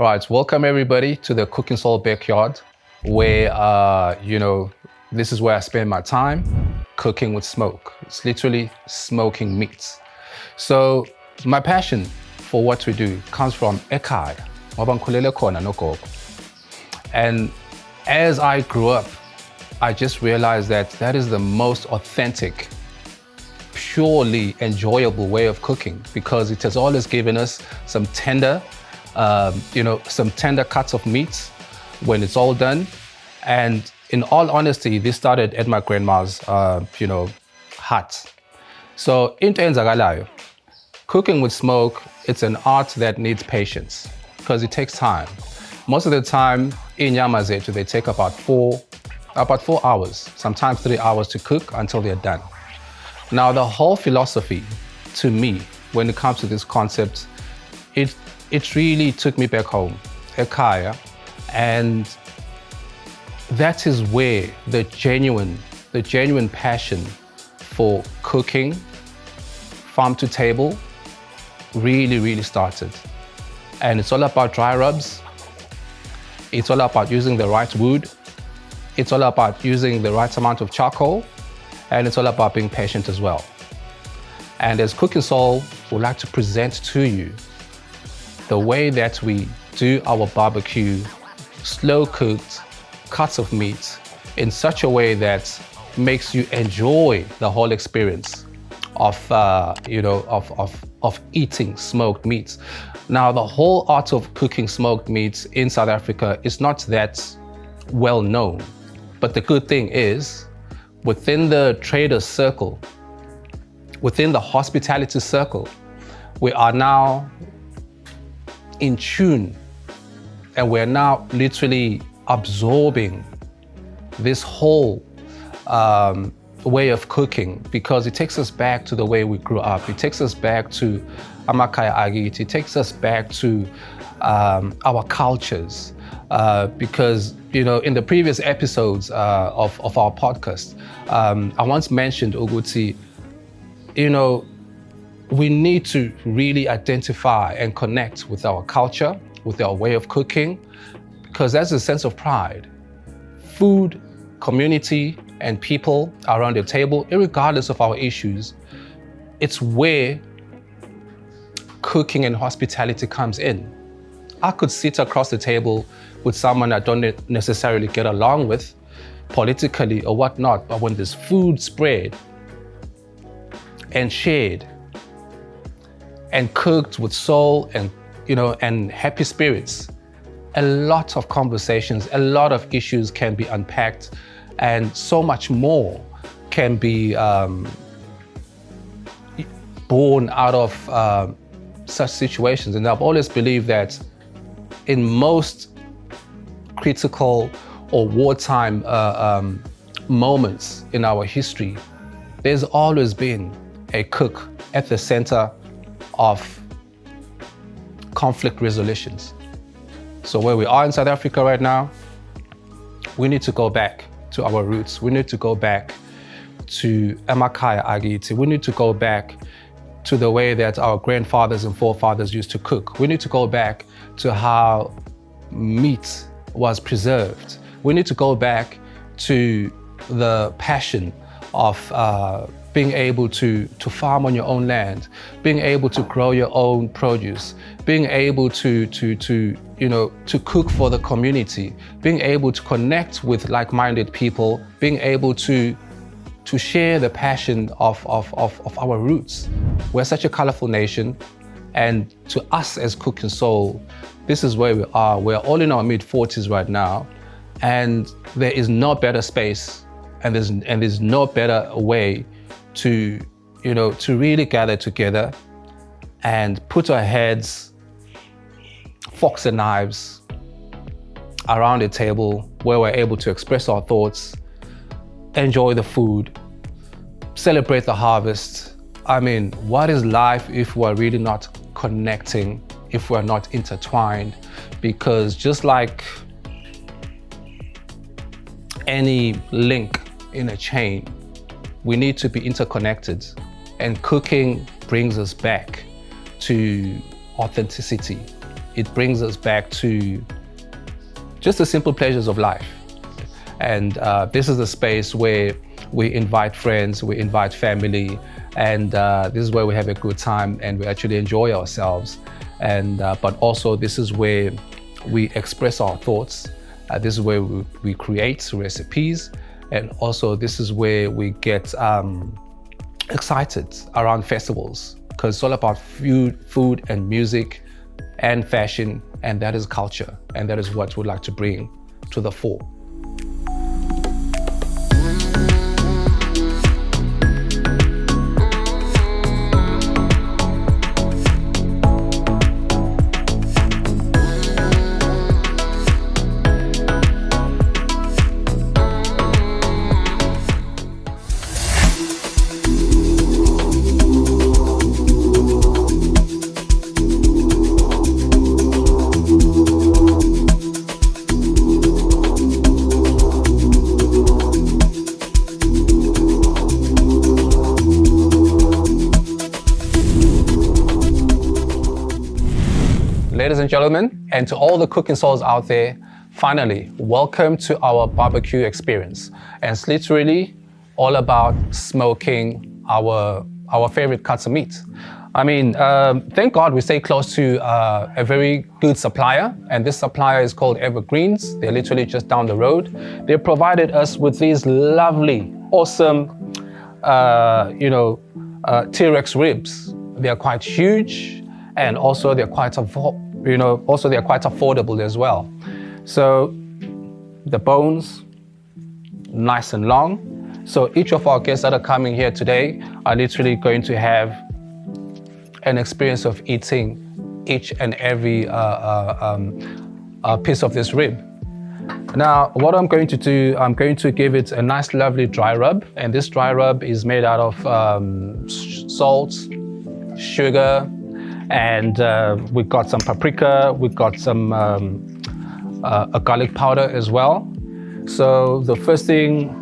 All right, welcome everybody to the Cooking Soul Backyard, where, this is where I spend my time cooking with smoke. It's literally smoking meats. So my passion for what we do comes from ekhaya, ngoba ngikhulele khona nogogo. And as I grew up, I just realized that is the most authentic, purely enjoyable way of cooking, because it has always given us some tender cuts of meat when it's all done. And in all honesty, this started at my grandma's, hut. So into enzakalayo, cooking with smoke, it's an art that needs patience because it takes time. Most of the time, inyama zethu, they take about 4 hours, sometimes 3 hours to cook until they're done. Now, the whole philosophy, to me, when it comes to this concept, it really took me back home, ekhaya, and that is where the genuine passion for cooking, farm to table, really started. And it's all about dry rubs. It's all about using the right wood. It's all about using the right amount of charcoal. And it's all about being patient as well. And as Cooking Soul, we'd like to present to you the way that we do our barbecue, slow cooked cuts of meat in such a way that makes you enjoy the whole experience of eating smoked meats. Now, the whole art of cooking smoked meats in South Africa is not that well known, but the good thing is, within the traders circle, within the hospitality circle, we are now in tune, and we're now literally absorbing this whole way of cooking, because it takes us back to the way we grew up. It takes us back to amakhaya akithi. It takes us back to our cultures, because in the previous episodes of our podcast, I once mentioned ukuthi, we need to really identify and connect with our culture, with our way of cooking, because that's a sense of pride. Food, community, and people around the table, irregardless of our issues, it's where cooking and hospitality comes in. I could sit across the table with someone I don't necessarily get along with politically or whatnot, but when there's food spread and shared and cooked with soul and happy spirits, a lot of conversations, a lot of issues can be unpacked, and so much more can be born out of such situations. And I've always believed that in most critical or wartime moments in our history, there's always been a cook at the center of conflict resolutions. So where we are in South Africa right now, we need to go back to our roots. We need to go back to amakhaya akithi. We need to go back to the way that our grandfathers and forefathers used to cook. We need to go back to how meat was preserved. We need to go back to the passion of being able to farm on your own land, being able to grow your own produce, being able to cook for the community, being able to connect with like-minded people, being able to share the passion of our roots. We're such a colorful nation, and to us as Cooking Soul, this is where we are. We're all in our mid-40s right now, and there is no better space, and there's no better way to really gather together and put our heads, forks and knives around a table where we're able to express our thoughts, enjoy the food, celebrate the harvest. I mean, what is life if we're really not connecting, if we're not intertwined? Because just like any link in a chain, we need to be interconnected, and cooking brings us back to authenticity. it brings us back to just the simple pleasures of life. And this is a space where we invite friends, we invite family, and this is where we have a good time and we actually enjoy ourselves. And but also this is where we express our thoughts. This is where we create recipes, and also this is where we get excited around festivals, because it's all about food and music and fashion, and that is culture, and that is what we'd like to bring to the fore. Ladies and gentlemen, and to all the cooking souls out there, finally, welcome to our barbecue experience. And it's literally all about smoking our favorite cuts of meat. I mean, thank God we stay close to a very good supplier, and this supplier is called Evergreens. They're literally just down the road. They provided us with these lovely, awesome, T-Rex ribs. They are quite huge, and also they're quite affordable as well. So the bones, nice and long. So each of our guests that are coming here today are literally going to have an experience of eating each and every piece of this rib. Now, what I'm going to do, I'm going to give it a nice, lovely dry rub. And this dry rub is made out of salt, sugar, and we've got some paprika, we've got some a garlic powder as well. So the first thing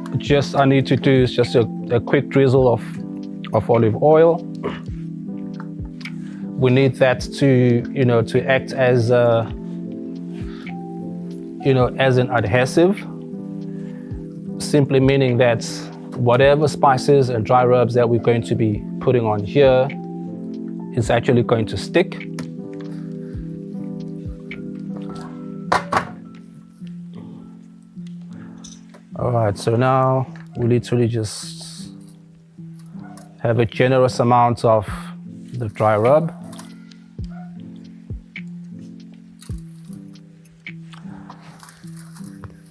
I need to do is just a quick drizzle of olive oil. We need that to act as as an adhesive, simply meaning that whatever spices and dry rubs that we're going to be putting on here is actually going to stick. All right, so now we literally just have a generous amount of the dry rub.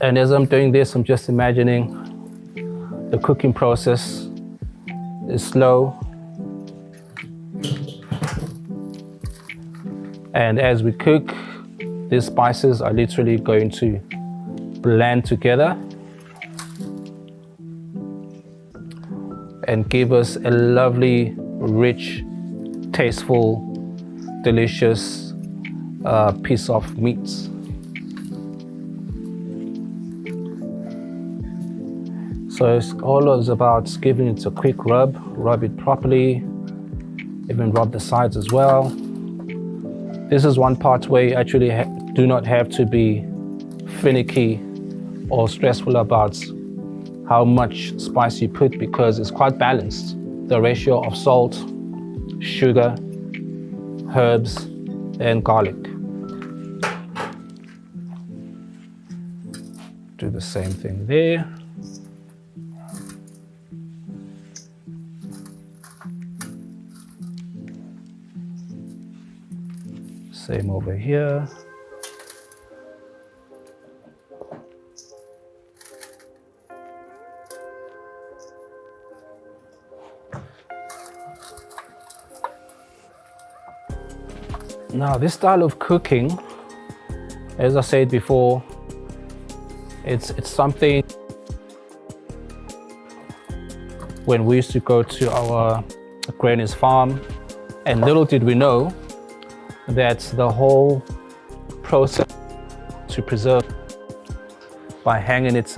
And as I'm doing this, I'm just imagining the cooking process is slow. And as we cook, these spices are literally going to blend together and give us a lovely, rich, tasteful, delicious piece of meat. So it's all about giving it a quick rub it properly, even rub the sides as well. This is one part where you actually do not have to be finicky or stressful about how much spice you put, because it's quite balanced. The ratio of salt, sugar, herbs, and garlic. Do the same thing there. Same over here. Now, this style of cooking, as I said before, it's something when we used to go to our granny's farm, and little did we know that the whole process to preserve by hanging it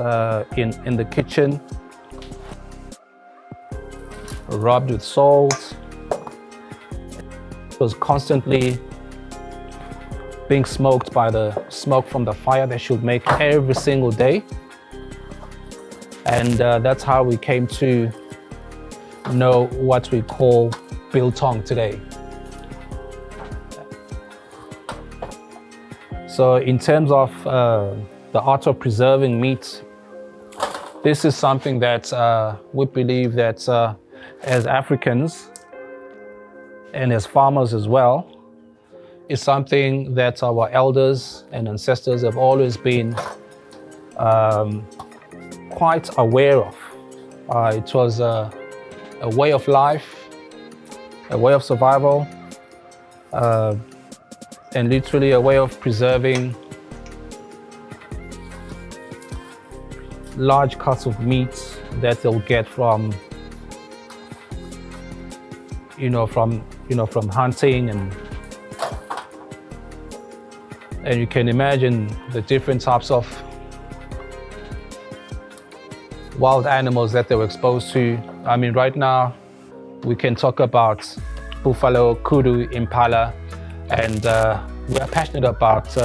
in the kitchen, rubbed with salt, it was constantly being smoked by the smoke from the fire that she'll make every single day. And that's how we came to know what we call biltong today. So in terms of the art of preserving meat, this is something that we believe that as Africans and as farmers as well, is something that our elders and ancestors have always been quite aware of. It was a way of life, a way of survival, and literally a way of preserving large cuts of meat that they'll get from hunting, and you can imagine the different types of wild animals that they were exposed to. I mean, right now we can talk about buffalo, kudu, impala, and we are passionate about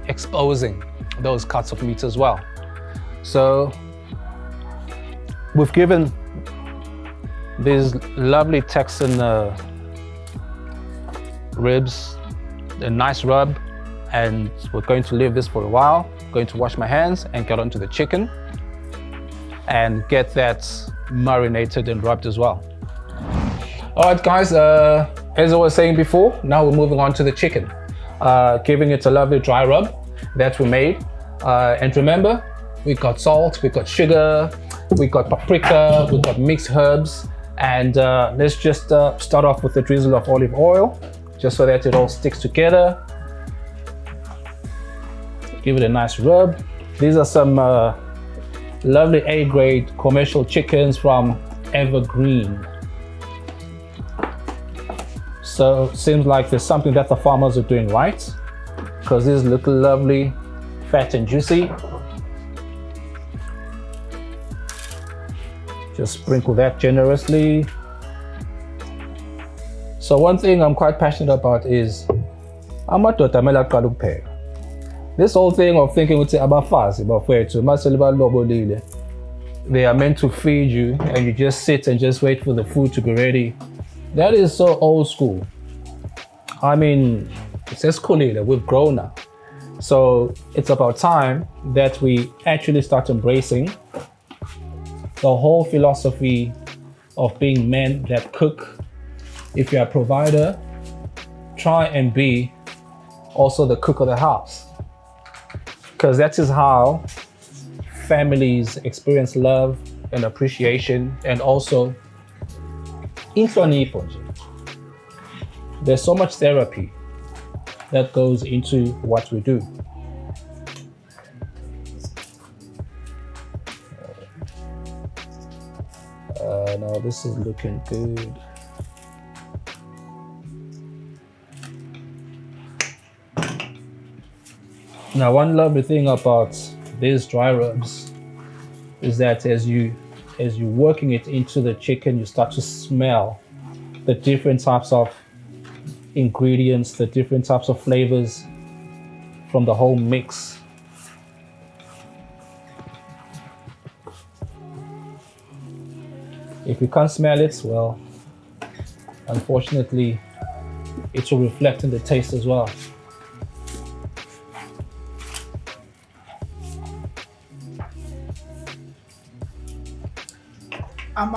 exposing those cuts of meat as well. So we've given these lovely Texan ribs a nice rub, and we're going to leave this for a while. I'm going to wash my hands and get onto the chicken and get that marinated and rubbed as well. All right, guys, as I was saying before, now we're moving on to the chicken, giving it a lovely dry rub that we made. And remember, we got salt, we got sugar, we got paprika, we got mixed herbs, and let's just start off with a drizzle of olive oil, just so that it all sticks together. Give it a nice rub. These are some lovely A-grade commercial chickens from Evergreen. So seems like there's something that the farmers are doing right, because these look lovely, fat and juicy. Just sprinkle that generously. So one thing I'm quite passionate about is this whole thing of thinking with they are meant to feed you and you just sit and just wait for the food to be ready. That is so old school. I mean, it's culinary, we've grown now. So it's about time that we actually start embracing the whole philosophy of being men that cook. If you're a provider, try and be also the cook of the house, because that is how families experience love and appreciation, and also inhlonipho. There's so much therapy that goes into what we do. Now this is looking good. Now, one lovely thing about these dry rubs is that as you're working it into the chicken, you start to smell the different types of ingredients, the different types of flavors from the whole mix. If you can't smell it, well, unfortunately, it will reflect in the taste as well. Men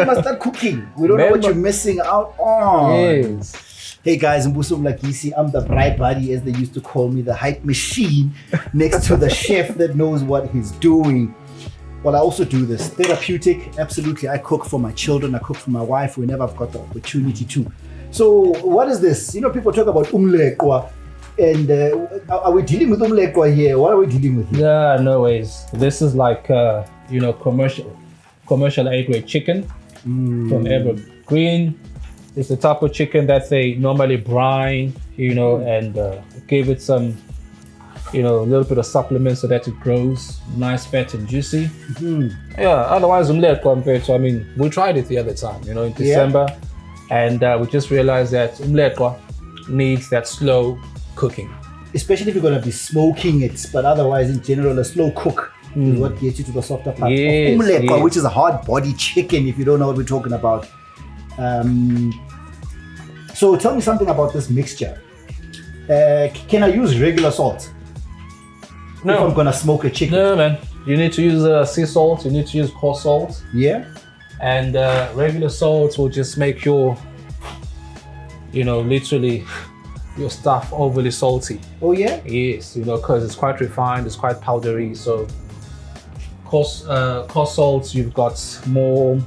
must start cooking. We don't know what you're missing out on. Yes. Hey guys, Mbuso Mlagisi, I'm the bright buddy, as they used to call me, the hype machine next to the chef that knows what he's doing. Well, I also do this. Therapeutic, absolutely. I cook for my children, I cook for my wife whenever I've got the opportunity to. So what is this? You know, people talk about umleqwa, and are we dealing with umleqwa here? What are we dealing with here? Yeah, no ways. This is like, commercial A-grade chicken from Evergreen. It's the type of chicken that they normally brine, and give it some, a little bit of supplement so that it grows nice, fat and juicy. Yeah, otherwise, I mean, we tried it the other time, in December, and we just realized that needs that slow cooking. Especially if you're going to be smoking it, but otherwise, in general, a slow cook is what gets you to the softer part of umleqwa, which is a hard-body chicken, if you don't know what we're talking about. So tell me something about this mixture. Can I use regular salt? No. If I'm going to smoke a chicken? No, man. You need to use sea salt. You need to use coarse salt. Yeah. And regular salt will just make your, literally your stuff overly salty. Oh yeah? Yes, because it's quite refined, it's quite powdery. So coarse salts, you've got more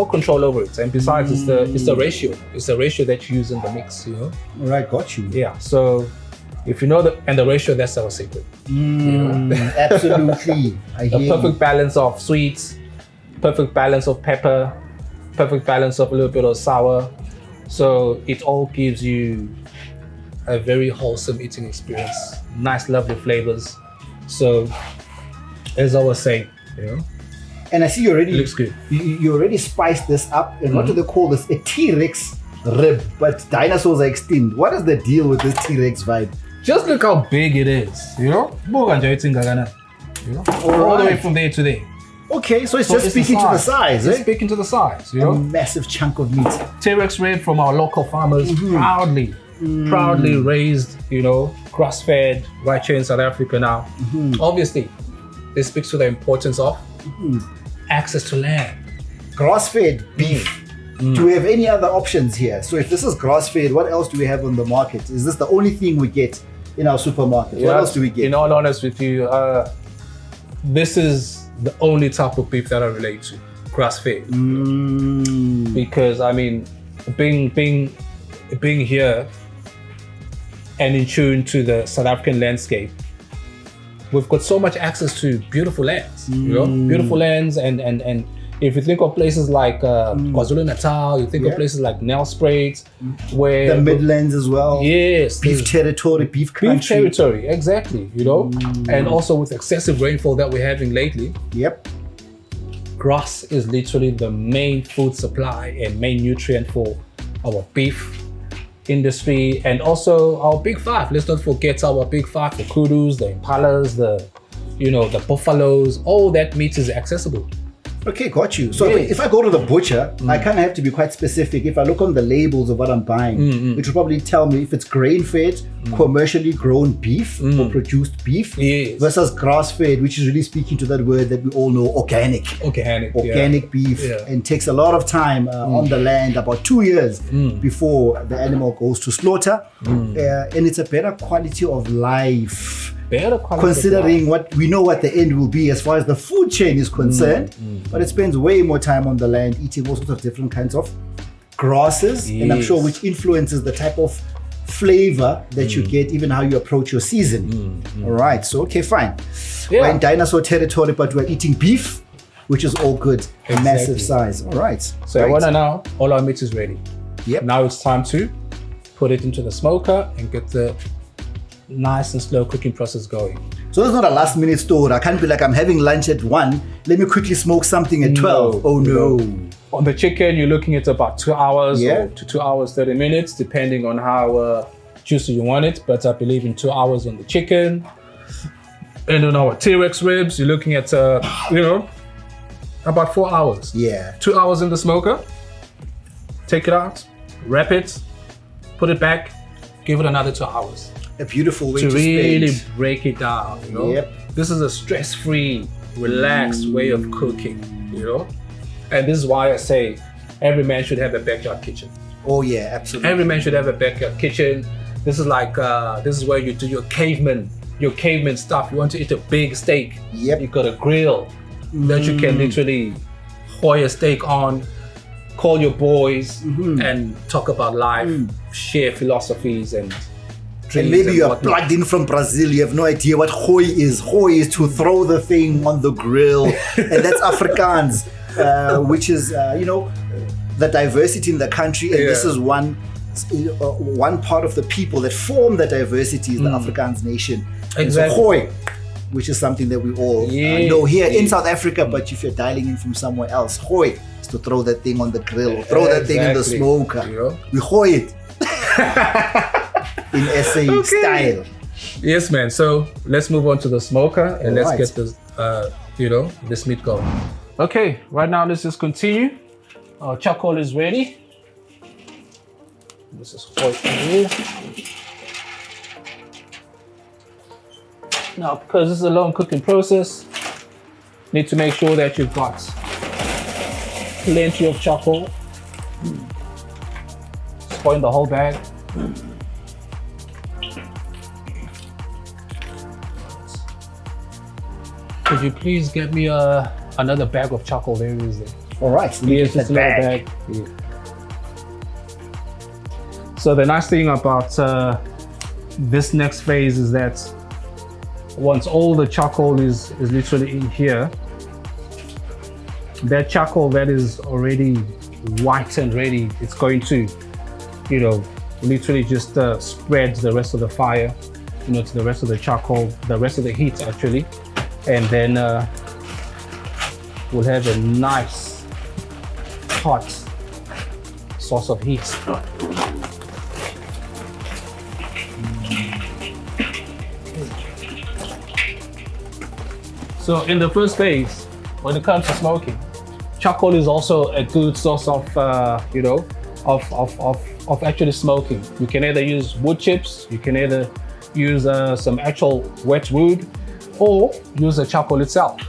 control over it. And besides, it's the ratio. It's the ratio that you use in the mix, All right, got you. Yeah. So if you know the ratio, that's our secret. Absolutely. I hear The perfect balance of sweets, perfect balance of pepper, perfect balance of a little bit of sour. So it all gives you a very wholesome eating experience. Nice, lovely flavors. So as I was saying, And I see you already. it looks good. You already spiced this up. And what do they call this? A T-Rex rib. But dinosaurs are extinct. What is the deal with this T-Rex vibe? Just look how big it is, All the way from there to there. Okay, so it's just speaking to the size, It's speaking to the size, A massive chunk of meat. T-Rex rib from our local farmers, proudly raised, grass-fed right here in South Africa now. Obviously, this speaks to the importance of access to land. Grass-fed beef. Do we have any other options here? So if this is grass-fed, what else do we have on the market? Is this the only thing we get in our supermarket? What else do we get? In all honesty with you, this is the only type of beef that I relate to, grass-fed. Because being here and in tune to the South African landscape, we've got so much access to beautiful lands, beautiful lands, and if you think of places like KwaZulu-Natal, you think of places like Nelspruit, where the Midlands as well. Yes, beef territory, beef country. Beef territory, exactly. And also with excessive rainfall that we're having lately. Yep. Grass is literally the main food supply and main nutrient for our beef industry and also our big five. Let's not forget our big five, the kudus, the impalas, the buffaloes. All that meat is accessible. Okay, got you. So if I go to the butcher, I kind of have to be quite specific. If I look on the labels of what I'm buying, it will probably tell me if it's grain-fed, commercially grown beef or produced beef versus grass-fed, which is really speaking to that word that we all know, organic. Organic beef, and takes a lot of time on the land, about 2 years before the animal goes to slaughter. And it's a better quality of life. Considering what we know what the end will be as far as the food chain is concerned, but it spends way more time on the land eating all sorts of different kinds of grasses, and I'm sure which influences the type of flavor that you get, even how you approach your season. All right, so okay, fine. We're in dinosaur territory, but we're eating beef, which is all good, a massive size. All right. So I want to know, all our meat is ready. Yep. Now it's time to put it into the smoker and get the nice and slow cooking process going. So it's not a last minute store. I can't be like, I'm having lunch at 1. Let me quickly smoke something at 12. Oh no. On the chicken, you're looking at about 2 hours or to 2 hours, 30 minutes, depending on how juicy you want it. But I believe in 2 hours on the chicken. And on our T-Rex ribs, you're looking at, about 4 hours. Yeah. 2 hours in the smoker. Take it out, wrap it, put it back, give it another 2 hours. A beautiful way to really spend. break it down, Yep. This is a stress-free, relaxed way of cooking, And this is why I say every man should have a backyard kitchen. Oh yeah, absolutely. Every man should have a backyard kitchen. This is like, this is where you do your caveman stuff. You want to eat a big steak. Yep. You got a grill that you can literally hoy a steak on, call your boys and talk about life, share philosophies and and maybe you are plugged in from Brazil, you have no idea what hoy is. Hoy is to throw the thing on the grill, and that's Afrikaans, which is, the diversity in the country, and this is one part of the people that form the diversity is the Afrikaans nation. And so hoy, which is something that we all know here in South Africa, but if you're dialing in from somewhere else, hoy is to throw that thing on the grill, or throw that thing in the smoker. We hoy it. in SA style. Yes, man. So let's move on to the smoker and let's Alright. get this, this meat going. Okay, right now let's just continue. Our charcoal is ready. This is hoist in here. Now, because this is a long cooking process, need to make sure that you've got plenty of charcoal. Spoil the whole bag. Could you please get me another bag of charcoal? There is it. All right, so Yes, just another bag. Yeah. So the nice thing about this next phase is that once all the charcoal is literally in here, that charcoal that is already white and ready, it's going to, literally just spread the rest of the fire, to the rest of the charcoal, the rest of the heat actually, and then we'll have a nice hot source of heat. So in the first phase, when it comes to smoking, charcoal is also a good source of, of actually smoking. You can either use wood chips, you can either use some actual wet wood, or use the charcoal itself.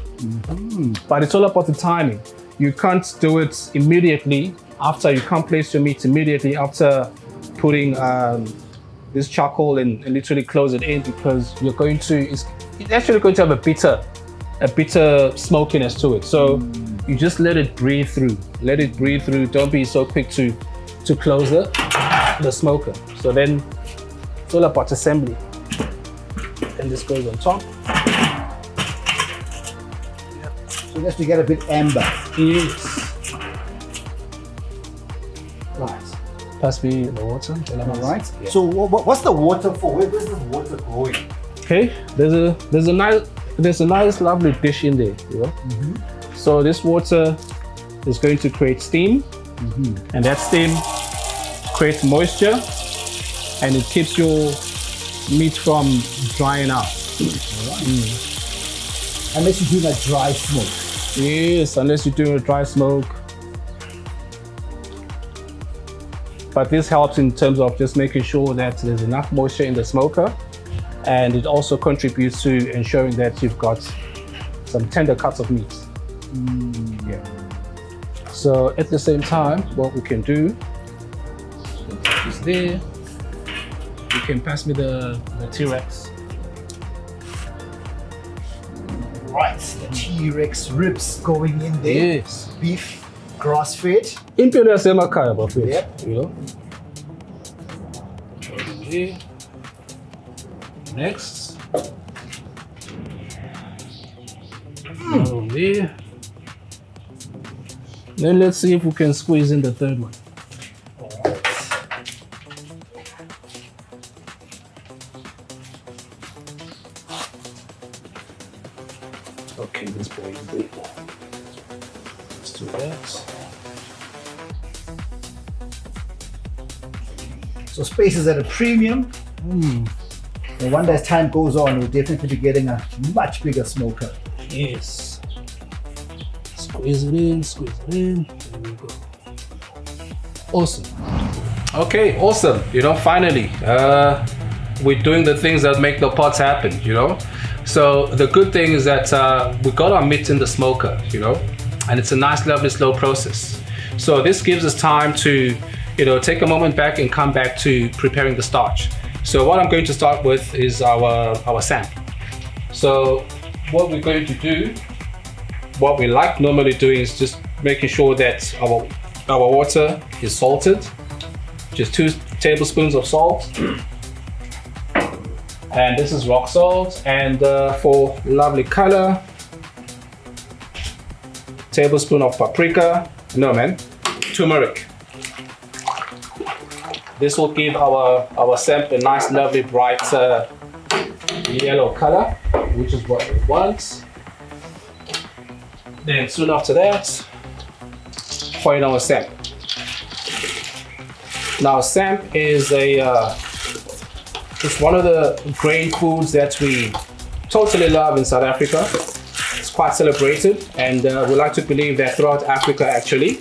But it's all about the timing. You can't do it immediately after, you can't place your meat immediately after putting this charcoal and literally close it in, because it's actually going to have a bitter smokiness to it. So you just let it breathe through. Let it breathe through. Don't be so quick to close the smoker. So then it's all about assembly. And this goes on top. So just to get a bit amber. Yes. Right. Pass me the water. All right. Yeah. So what's the water for? Where's this water going? Okay. There's a nice lovely dish in there. So this water is going to create steam, and that steam creates moisture, and it keeps your meat from drying out. Unless you're doing a dry smoke. Yes, unless you're doing a dry smoke. But this helps in terms of just making sure that there's enough moisture in the smoker, and it also contributes to ensuring that you've got some tender cuts of meat. Yeah. So at the same time, what we can do is there. You can pass me the T-Rex. Right, the T-Rex ribs going in there. Yes. Beef, grass-fed. Imperial Semakaya, but Yep. Okay. Next. There. Then let's see if we can squeeze in the third one. Okay, this boy is big. Let's do that. So space is at a premium. The one as time goes on, we'll definitely be getting a much bigger smoker. Yes. Squeeze it in, squeeze it in. There we go. Awesome. Okay, awesome. Finally, we're doing the things that make the pots happen, So the good thing is that we got our meat in the smoker, and it's a nice, lovely, slow process. So this gives us time to, take a moment back and come back to preparing the starch. So what I'm going to start with is our samp. So what we're going to do, what we like normally doing is just making sure that our water is salted. Just 2 tablespoons of salt. And this is rock salt. And for lovely color, tablespoon of paprika. No, man, turmeric. This will give our samp a nice, lovely, bright yellow color, which is what we want. Then soon after that, pour in our samp. Now, samp is it's one of the grain foods that we totally love in South Africa. It's quite celebrated, and we like to believe that throughout Africa, actually,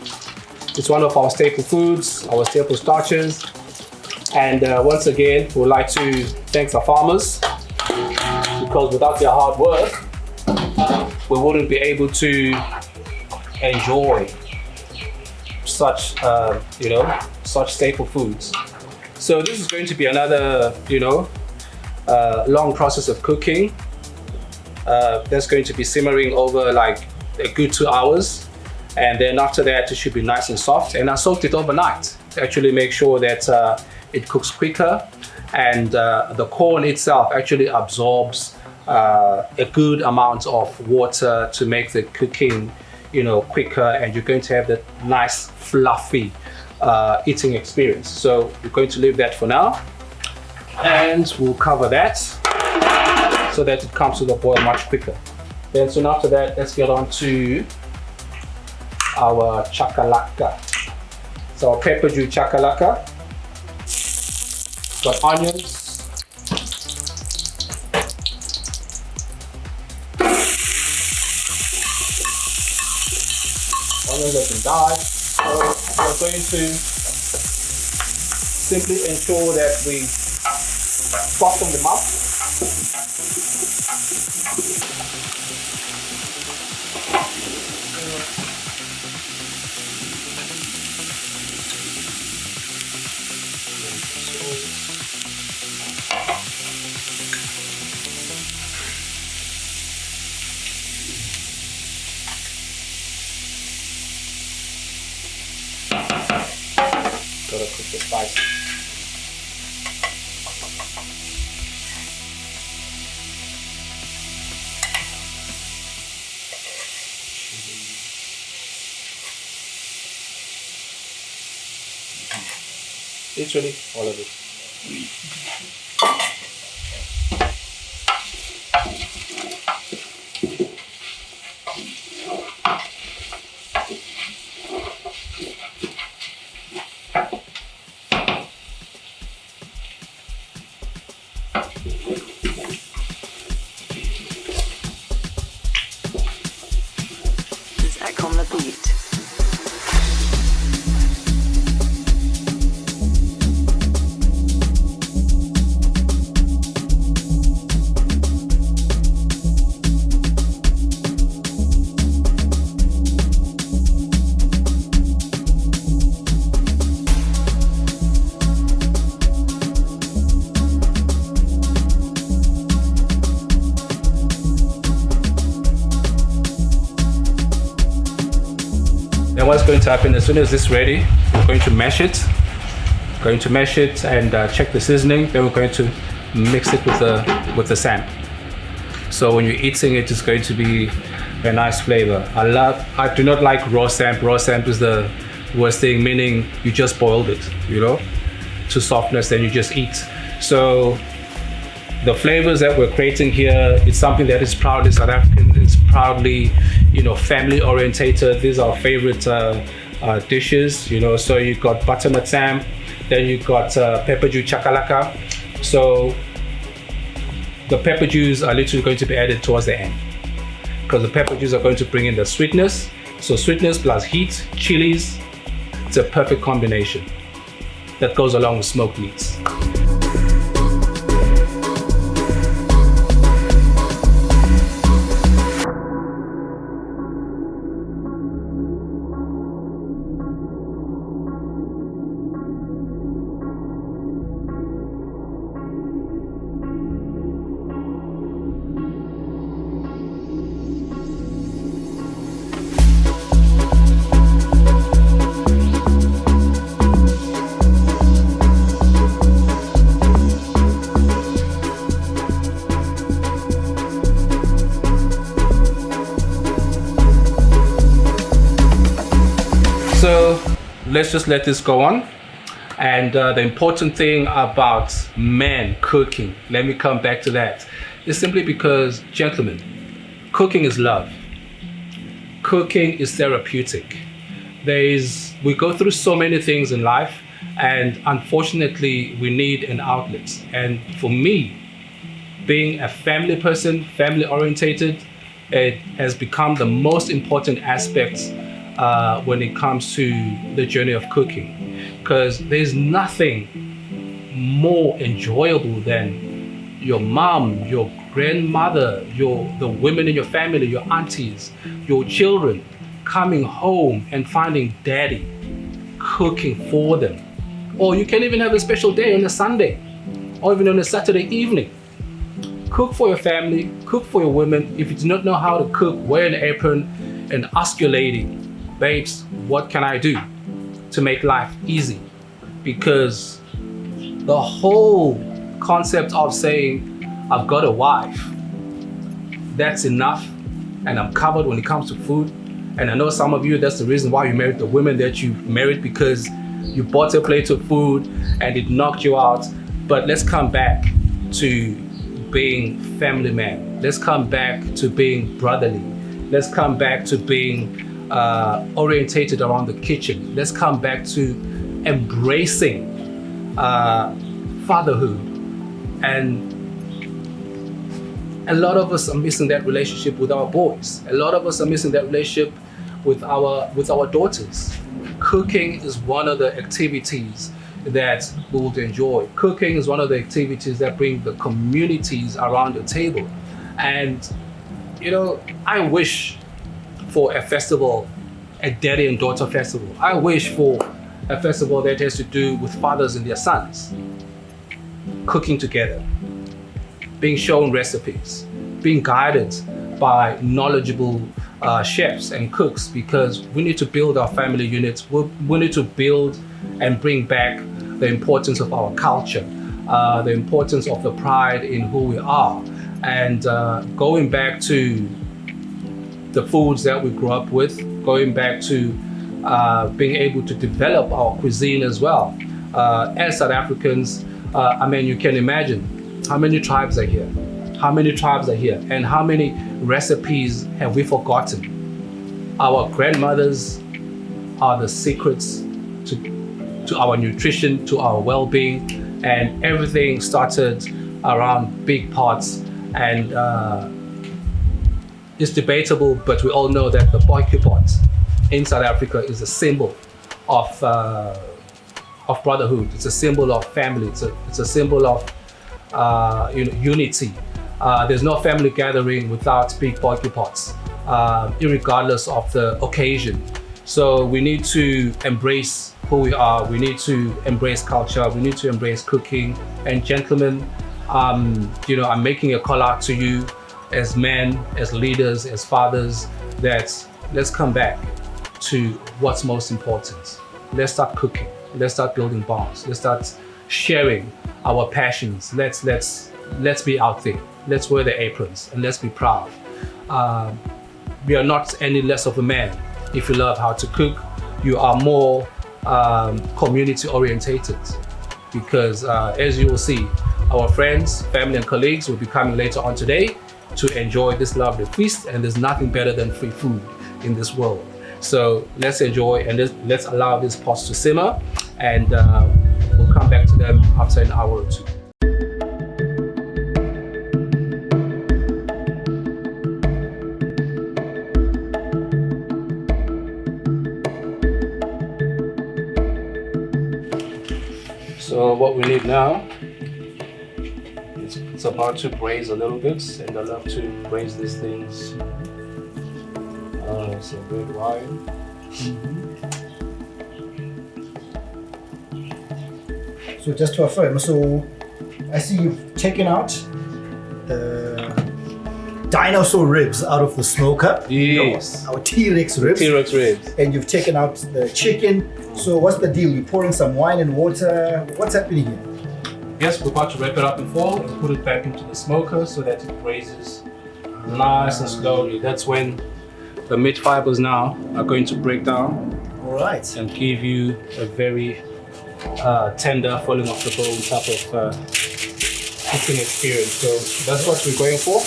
it's one of our staple foods, our staple starches. And once again, we'd like to thank the farmers, because without their hard work, we wouldn't be able to enjoy such, such staple foods. So this is going to be another, long process of cooking. That's going to be simmering over like a good 2 hours. And then after that, it should be nice and soft. And I soaked it overnight to actually make sure that it cooks quicker. And the corn itself actually absorbs a good amount of water to make the cooking, quicker. And you're going to have that nice, fluffy eating experience. So we're going to leave that for now. And we'll cover that so that it comes to the boil much quicker. Then soon after that, let's get on to our chakalaka. So our pepper juice chakalaka. Got onions. Onions have been dyed. So we're going to simply ensure that we soften them up. Gotta cook the spice. Literally all of it. Kom the beat. Then what's going to happen, as soon as this is ready, we're going to mash it. And check the seasoning. Then we're going to mix it with the samp. So when you're eating it, it's going to be a nice flavor. I do not like raw samp. Raw samp is the worst thing, meaning you just boiled it, to softness, then you just eat. So the flavors that we're creating here, it's something that is proudly South African. It's proudly, family orientated. These are our favorite dishes, So you've got butternut samp, then you've got pepper juice chakalaka. So the pepper juice are literally going to be added towards the end, because the pepper juice are going to bring in the sweetness. So sweetness plus heat, chilies, it's a perfect combination that goes along with smoked meats. So let's just let this go on. And the important thing about men cooking, let me come back to that, is simply because, gentlemen, cooking is love. Cooking is therapeutic. We go through so many things in life, And unfortunately, we need an outlet. And for me, being a family person, family orientated, it has become the most important aspect when it comes to the journey of cooking. Because there's nothing more enjoyable than your mom, your grandmother, the women in your family, your aunties, your children coming home and finding daddy cooking for them. Or you can even have a special day on a Sunday or even on a Saturday evening. Cook for your family, cook for your women. If you do not know how to cook, wear an apron and ask your lady, babes, what can I do to make life easy? Because the whole concept of saying, I've got a wife, that's enough and I'm covered when it comes to food. And I know some of you, that's the reason why you married the women that you married, because you bought a plate of food and it knocked you out. But let's come back to being family man. Let's come back to being brotherly. Let's come back to being orientated around the kitchen. Let's come back to embracing fatherhood. And a lot of us are missing that relationship with our boys. A lot of us are missing that relationship with our daughters. Cooking is one of the activities that we would enjoy. Cooking is one of the activities that bring the communities around the table. And, you know, I wish for a festival, a daddy and daughter festival. I wish for a festival that has to do with fathers and their sons cooking together, being shown recipes, being guided by knowledgeable chefs and cooks, because we need to build our family units. We need to build and bring back the importance of our culture, the importance of the pride in who we are, and going back to the foods that we grew up with, going back to being able to develop our cuisine as well. As South Africans, I mean, you can imagine how many tribes are here. How many tribes are here and how many recipes have we forgotten? Our grandmothers are the secrets to our nutrition, to our well-being, and everything started around big pots. And it's debatable, but we all know that the boycott pot in South Africa is a symbol of brotherhood. It's a symbol of family. It's a symbol of unity. There's no family gathering without big boycott pots, irregardless of the occasion. So we need to embrace who we are. We need to embrace culture. We need to embrace cooking. And gentlemen, I'm making a call out to you as men, as leaders, as fathers, that let's come back to what's most important. Let's start cooking. Let's start building bonds. Let's start sharing our passions. Let's be out there. Let's wear the aprons and let's be proud. We are not any less of a man. If you love how to cook, you are more community orientated, because as you will see, our friends, family and colleagues will be coming later on today to enjoy this lovely feast, and there's nothing better than free food in this world. So let's enjoy and let's allow these pots to simmer, and we'll come back to them after an hour or two. So what we need now, it's about to braise a little bit, and I love to braise these things. So red wine. So just to affirm, so I see you've taken out the dinosaur ribs out of the smoker. Yes. Our T-Rex ribs. T-Rex ribs. And you've taken out the chicken. So what's the deal? You're pouring some wine and water. What's happening here? Yes, we're about to wrap it up in foil and put it back into the smoker so that it braises nice and slowly. That's when the meat fibers now are going to break down. All right. And give you a very tender, falling off the bone type of cooking experience. So that's what we're going for.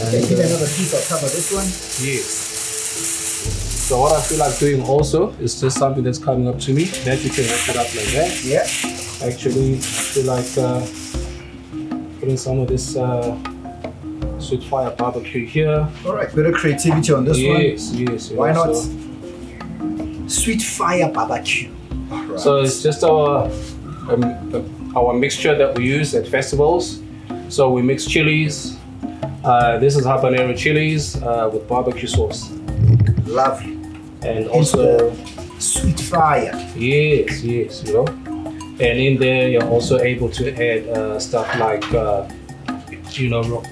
Okay, give me another piece. I'll cover this one. Yes. So what I feel like doing also is just something that's coming up to me. That you can wrap it up like that. Yeah. Actually, I feel like putting some of this sweet fire barbecue here. All right, bit of creativity on this one. Yes. Why not? So, Sweet fire barbecue. All right. so it's just our mixture that we use at festivals. So we mix chilies. This is habanero chilies with barbecue sauce. Lovely. And also, sweet fire. yes, you know. And in there, you're also able to add stuff like,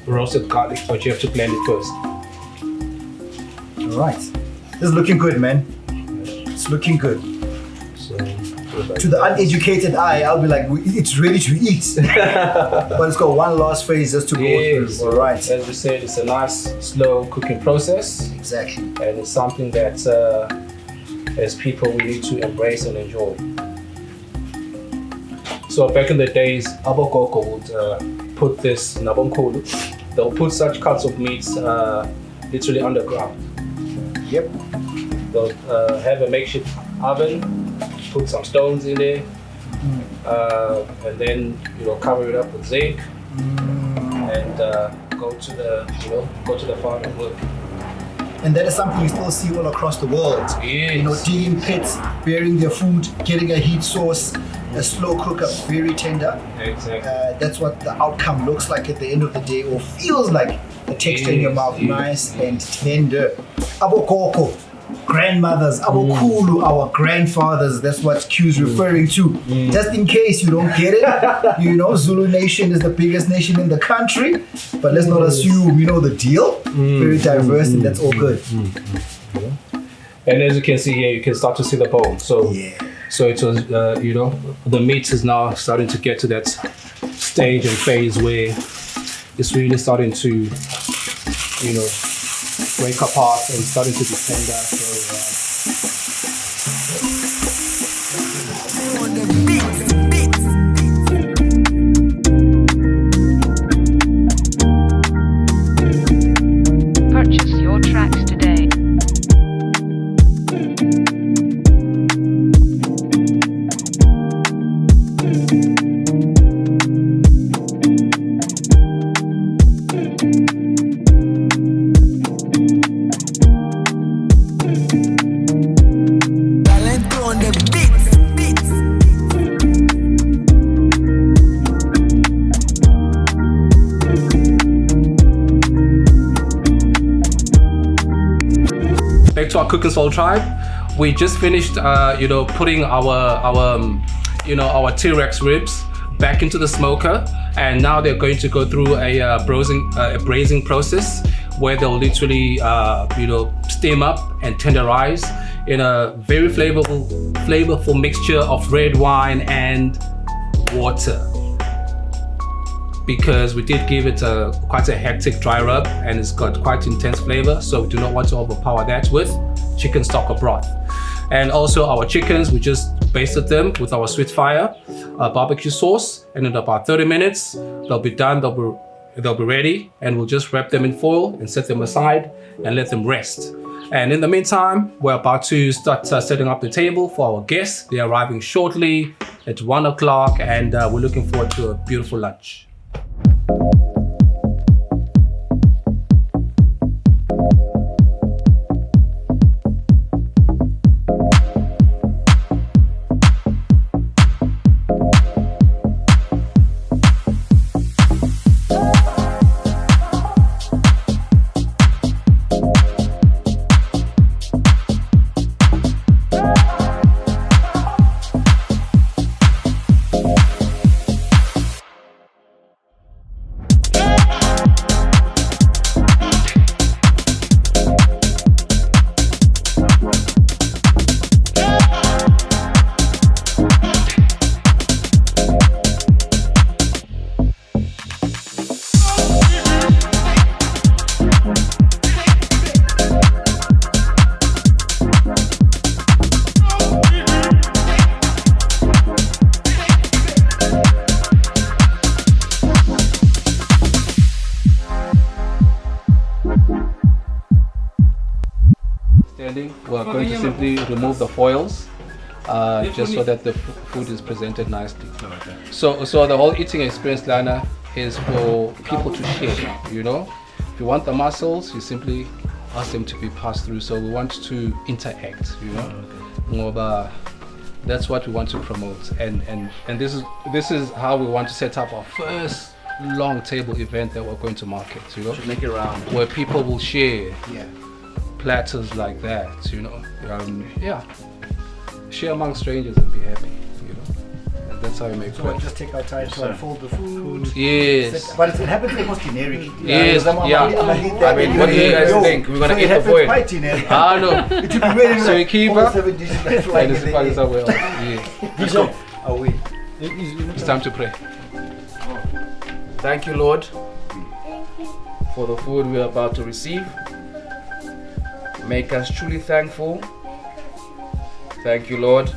roasted garlic, but you have to blend it first. All right. This is looking good, man. It's looking good. So, To the uneducated eye, I'll be like, it's ready to eat. But it's got one last phase just to go through. All right. As we said, it's a nice, slow cooking process. Exactly. And it's something that, as people, we need to embrace and enjoy. So back in the days, Abokoko would put this nabonkolu. They'll put such cuts of meats literally underground. Yep. They'll have a makeshift oven, put some stones in there, and then cover it up with zinc, and go to the farm and work. And that is something you still see all across the world. Yes. Digging pits, burying their food, getting a heat source, a slow cooker, very tender. Exactly. That's what the outcome looks like at the end of the day, or feels like. The texture in your mouth, nice and tender. Abokoko, grandmothers. Abokulu, our grandfathers. That's what Q's referring to. Just in case you don't get it, Zulu Nation is the biggest nation in the country, but let's not assume you know the deal. Very diverse, and that's all good. And as you can see here, you can start to see the bone. So it was, the meat is now starting to get to that stage and phase where it's really starting to, break apart and starting to be tender. Purchase your tracks today. Back to our Cook and Soul tribe. We just finished, putting our T-Rex ribs back into the smoker, and now they're going to go through a braising process where they'll literally, steam up and tenderize in a very flavorful mixture of red wine and water. Because we did give it quite a hectic dry rub, and it's got quite intense flavor, so we do not want to overpower that with chicken stock or broth. And also our chickens, we just basted them with our sweet fire barbecue sauce, and in about 30 minutes they'll be done, they'll be ready, and we'll just wrap them in foil and set them aside and let them rest. And in the meantime, we're about to start setting up the table for our guests. They're arriving shortly at 1 o'clock, and we're looking forward to a beautiful lunch. standing, we're going to simply remove the foils just so that the food is presented nicely. So the whole eating experience, Lana, is for people to share, you know. If you want the mussels, you simply ask them to be passed through. So we want to interact, you know. Ngoba, that's what we want to promote, and this is how we want to set up our first long table event that we're going to market, you know. Should make it round. Where people will share Yeah. platters like that, you know. Yeah, share among strangers and be happy, you know. And that's how you make So we'll friends. just take our time to unfold the food. Yes. But it happens almost generic. Yes, yeah. I mean, what do you guys think? We're gonna eat the happens foil. quite generic. Ah no. It will be really So you like keep all up? 7 dishes like flying And in it's the fun air. somewhere else. Yes. Let's go. Away. It's time to pray. Thank you, Lord, for the food we are about to receive. Make us truly thankful. Thank you, Lord.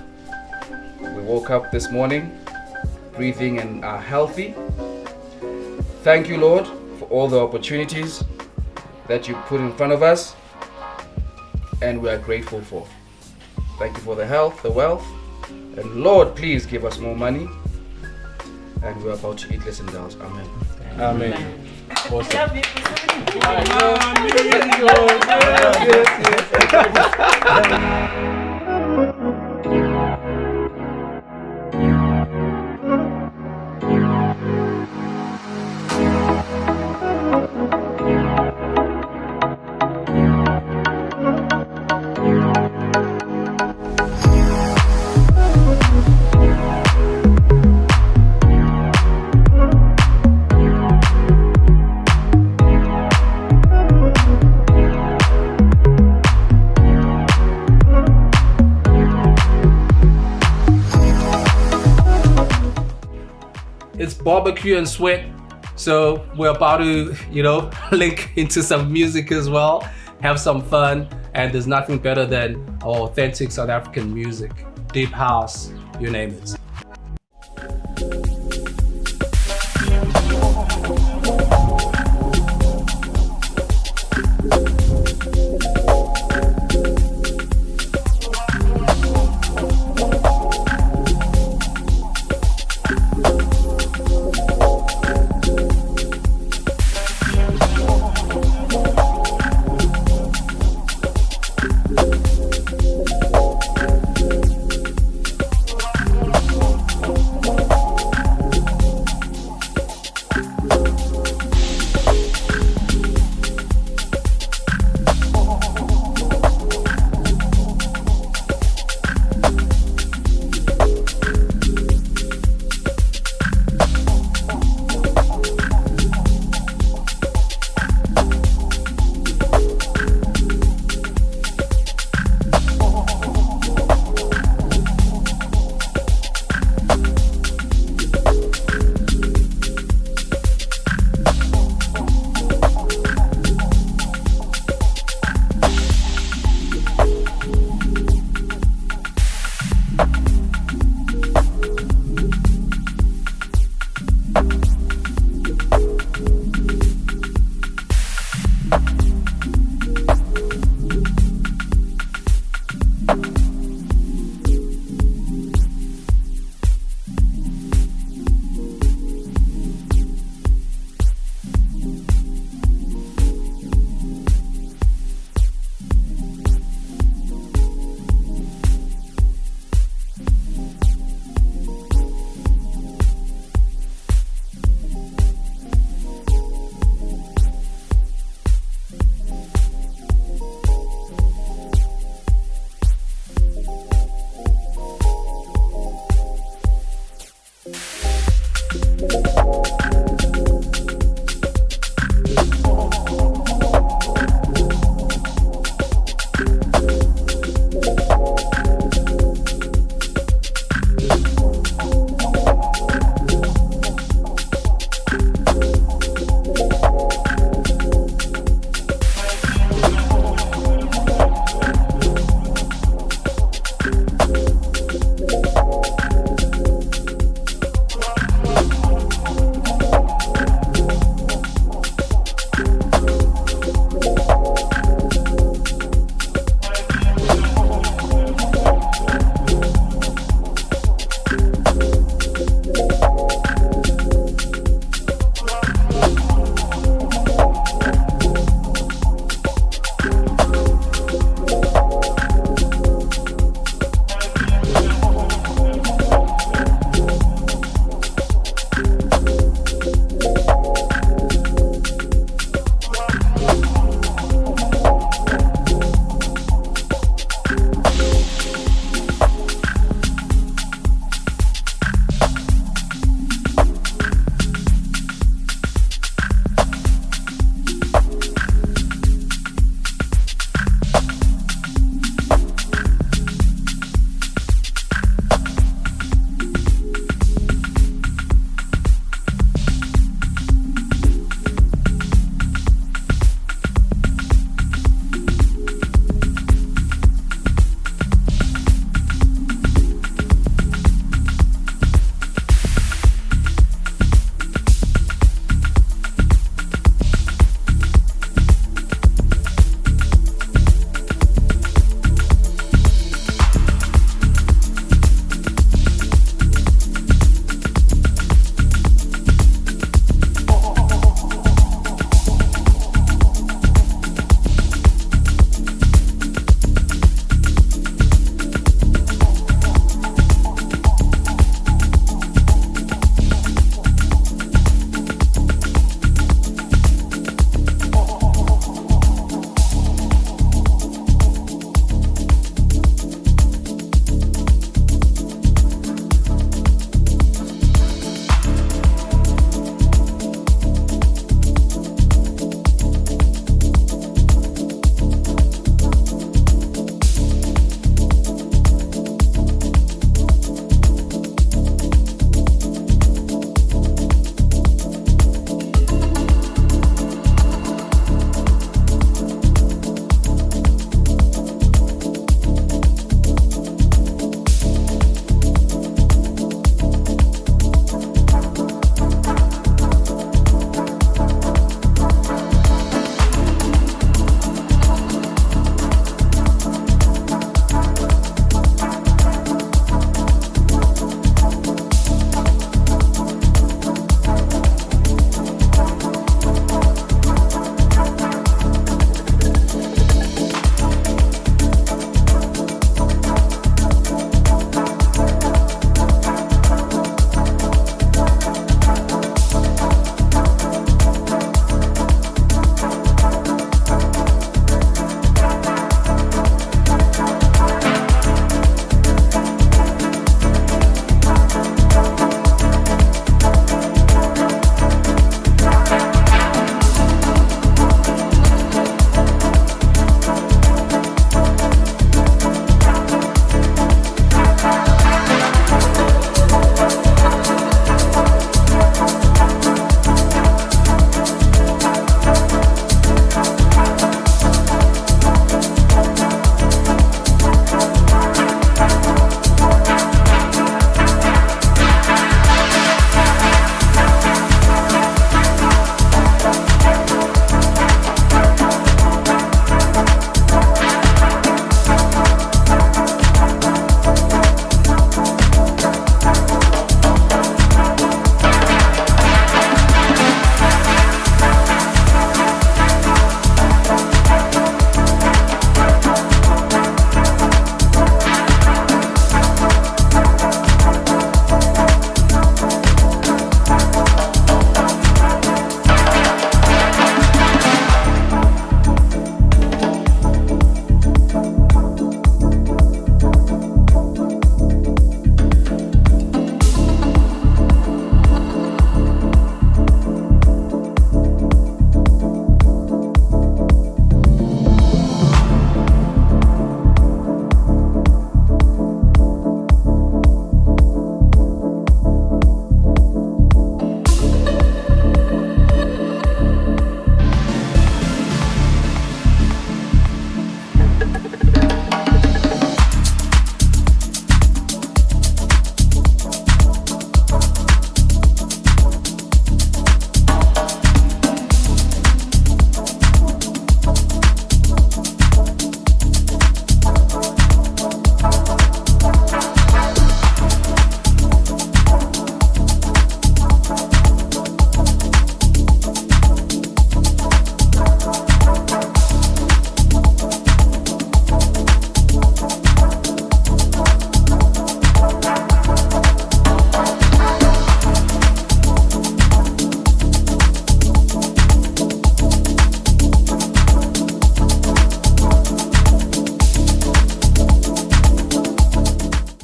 We woke up this morning breathing and are healthy. Thank you, Lord, for all the opportunities that you put in front of us, and we are grateful for. Thank you for the health, the wealth, and Lord, please give us more money. And we're about to eat, let's indulge. Amen. Amen. Awesome. It's barbecue and sweat, so we're about to, you know, link into some music as well, have some fun, and there's nothing better than our authentic South African music, deep house, you name it.